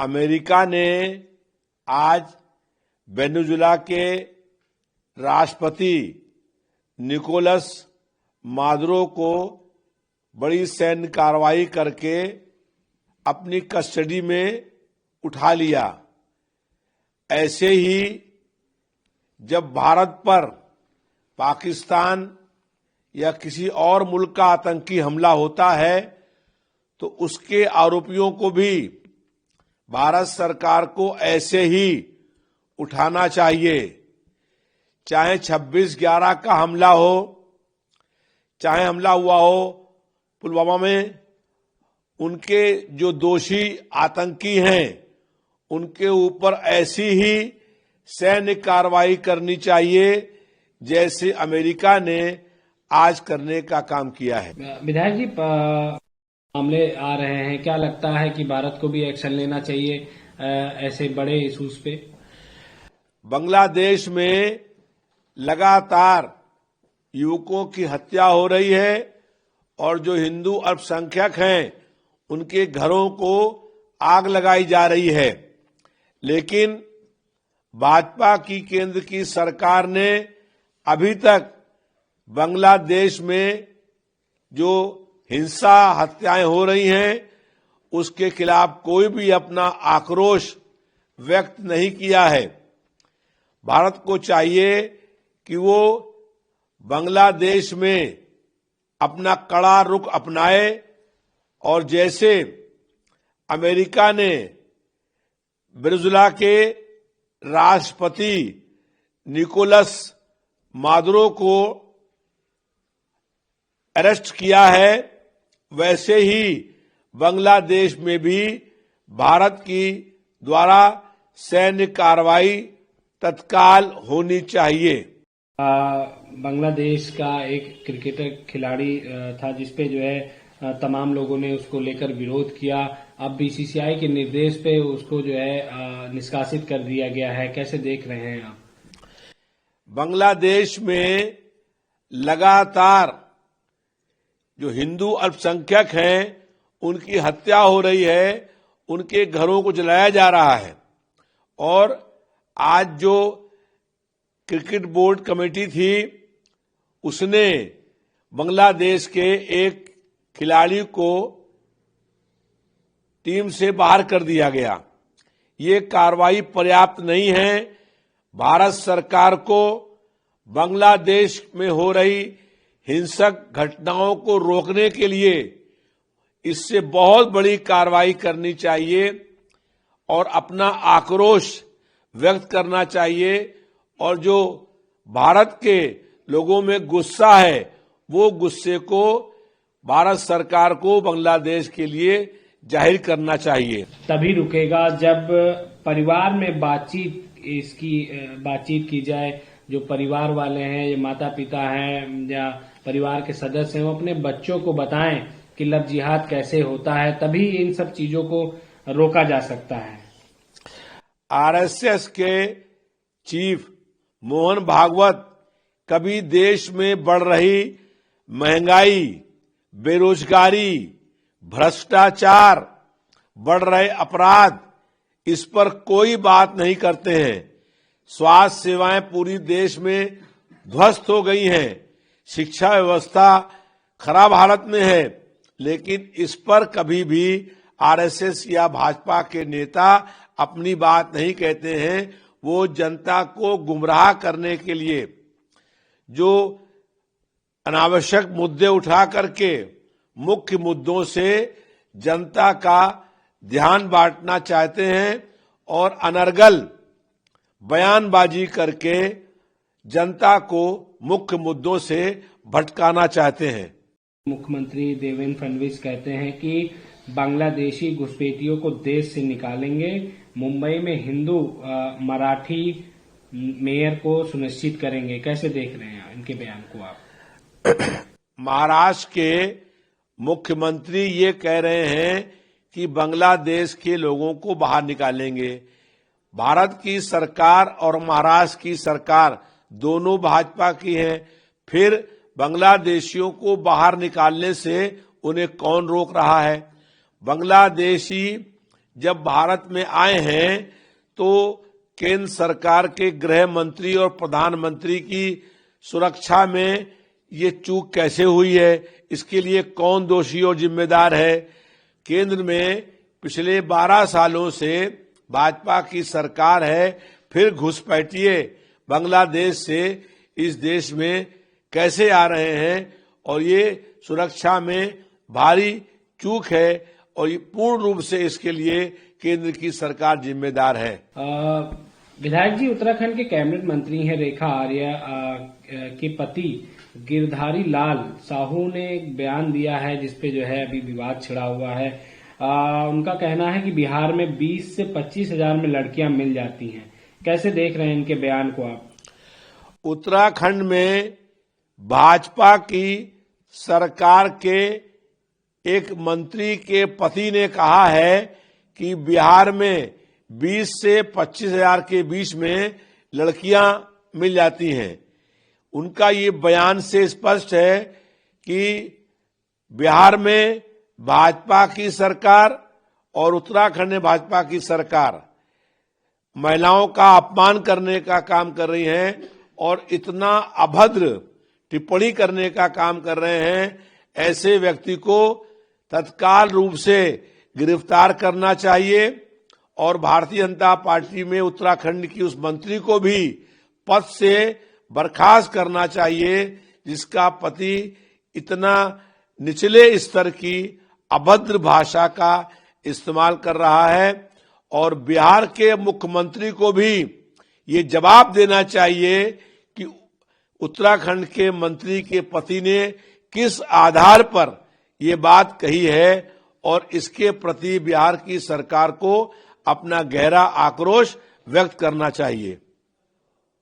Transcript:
America ने आज Venezuela के राष्ट्रपति निकोलस मादुरो को बड़ी सैन्य कार्रवाई करके अपनी कस्टडी में उठा लिया। ऐसे ही जब भारत पर पाकिस्तान या किसी और मुल्क का आतंकी हमला होता है तो उसके आरोपियों को भी भारत सरकार को ऐसे ही उठाना चाहिए। चाहे 26/11 का हमला हो, चाहे हमला हुआ हो पुलवामा में, उनके जो दोषी आतंकी हैं उनके ऊपर ऐसी ही सैन्य कार्रवाई करनी चाहिए जैसे अमेरिका ने आज करने का काम किया है। विधायक जी, मामले आ रहे हैं, क्या लगता है कि भारत को भी एक्शन लेना चाहिए ऐसे बड़े इशूज पे? बांग्लादेश में लगातार युवकों की हत्या हो रही है और जो हिंदू अल्पसंख्यक हैं उनके घरों को आग लगाई जा रही है। लेकिन भाजपा की केंद्र की सरकार ने अभी तक बांग्लादेश में जो हिंसा हत्याएं हो रही हैं उसके खिलाफ कोई भी अपना आक्रोश व्यक्त नहीं किया है। भारत को चाहिए कि वो बांग्लादेश में अपना कड़ा रुख अपनाए और जैसे अमेरिका ने वेनेजुएला के राष्ट्रपति निकोलस मादुरो को अरेस्ट किया है, वैसे ही बांग्लादेश में भी भारत की द्वारा सैन्य कार्रवाई तत्काल होनी चाहिए। बांग्लादेश का एक क्रिकेटर खिलाड़ी था जिसपे जो है तमाम लोगों ने उसको लेकर विरोध किया। अब बीसीसीआई के निर्देश पे उसको जो है निष्कासित कर दिया गया है। कैसे देख रहे हैं आप? बांग्लादेश में लगातार जो हिंदू अल्पसंख्यक हैं उनकी हत्या हो रही है, उनके घरों को जलाया जा रहा है। और आज जो क्रिकेट बोर्ड कमेटी थी उसने बांग्लादेश के एक खिलाड़ी को टीम से बाहर कर दिया गया। ये कार्रवाई पर्याप्त नहीं है। भारत सरकार को बांग्लादेश में हो रही हिंसक घटनाओं को रोकने के लिए इससे बहुत बड़ी कार्रवाई करनी चाहिए और अपना आक्रोश व्यक्त करना चाहिए। और जो भारत के लोगों में गुस्सा है वो गुस्से को भारत सरकार को बांग्लादेश के लिए जाहिर करना चाहिए। तभी रुकेगा जब परिवार में बातचीत की जाए। जो परिवार वाले हैं, ये माता पिता हैं या परिवार के सदस्य हैं, वो अपने बच्चों को बताएं कि लव जिहाद कैसे होता है, तभी इन सब चीजों को रोका जा सकता है। आरएसएस के चीफ मोहन भागवत कभी देश में बढ़ रही महंगाई, बेरोजगारी, भ्रष्टाचार, बढ़ रहे अपराध, इस पर कोई बात नहीं करते हैं। स्वास्थ्य सेवाएं पूरी देश में ध्वस्त हो गई हैं, शिक्षा व्यवस्था खराब हालत में है, लेकिन इस पर कभी भी आरएसएस या भाजपा के नेता अपनी बात नहीं कहते हैं। वो जनता को गुमराह करने के लिए जो अनावश्यक मुद्दे उठा करके मुख्य मुद्दों से जनता का ध्यान बांटना चाहते हैं और अनर्गल बयानबाजी करके जनता को मुख्य मुद्दों से भटकाना चाहते हैं। मुख्यमंत्री देवेंद्र फडणवीस कहते हैं कि बांग्लादेशी घुसपैठियों को देश से निकालेंगे। मुंबई में हिंदू मराठी मेयर को सुनिश्चित करेंगे। कैसे देख रहे हैं इनके बयान को आप? महाराष्ट्र के मुख्यमंत्री ये कह रहे हैं कि बांग्लादेश के लोगों को बाहर निकालेंगे। भारत की सरकार और महाराष्ट्र की सरकार दोनों भाजपा की है। फिर बांग्लादेशियों को बाहर निकालने से उन्हें कौन रोक रहा है? बांग्लादेशी जब भारत में आए हैं तो केंद्र सरकार के गृह मंत्री और प्रधानमंत्री की सुरक्षा में ये चूक कैसे हुई है, इसके लिए कौन दोषी और जिम्मेदार है। केंद्र में पिछले 12 सालों से भाजपा की सरकार है, फिर घुसपैठिए बांग्लादेश से इस देश में कैसे आ रहे हैं और ये सुरक्षा में भारी चूक है और ये पूर्ण रूप से इसके लिए केंद्र की सरकार जिम्मेदार है। विधायक जी, उत्तराखंड के कैबिनेट मंत्री हैं रेखा आर्या के पति गिरधारी लाल साहू ने एक बयान दिया है जिसपे जो है अभी विवाद छिड़ा हुआ है। उनका कहना है कि बिहार में 20 से 25 हजार में लड़कियां मिल जाती हैं। कैसे देख रहे हैं इनके बयान को आप? उत्तराखंड में भाजपा की सरकार के एक मंत्री के पति ने कहा है कि बिहार में 20 से 25 हजार के बीच में लड़कियां मिल जाती हैं। उनका ये बयान से स्पष्ट है कि बिहार में भाजपा की सरकार और उत्तराखंड में भाजपा की सरकार महिलाओं का अपमान करने का काम कर रही है और इतना अभद्र टिप्पणी करने का काम कर रहे हैं। ऐसे व्यक्ति को तत्काल रूप से गिरफ्तार करना चाहिए और भारतीय जनता पार्टी में उत्तराखंड की उस मंत्री को भी पद से बर्खास्त करना चाहिए जिसका पति इतना निचले स्तर की अभद्र भाषा का इस्तेमाल कर रहा है। और बिहार के मुख्यमंत्री को भी ये जवाब देना चाहिए कि उत्तराखंड के मंत्री के पति ने किस आधार पर ये बात कही है और इसके प्रति बिहार की सरकार को अपना गहरा आक्रोश व्यक्त करना चाहिए।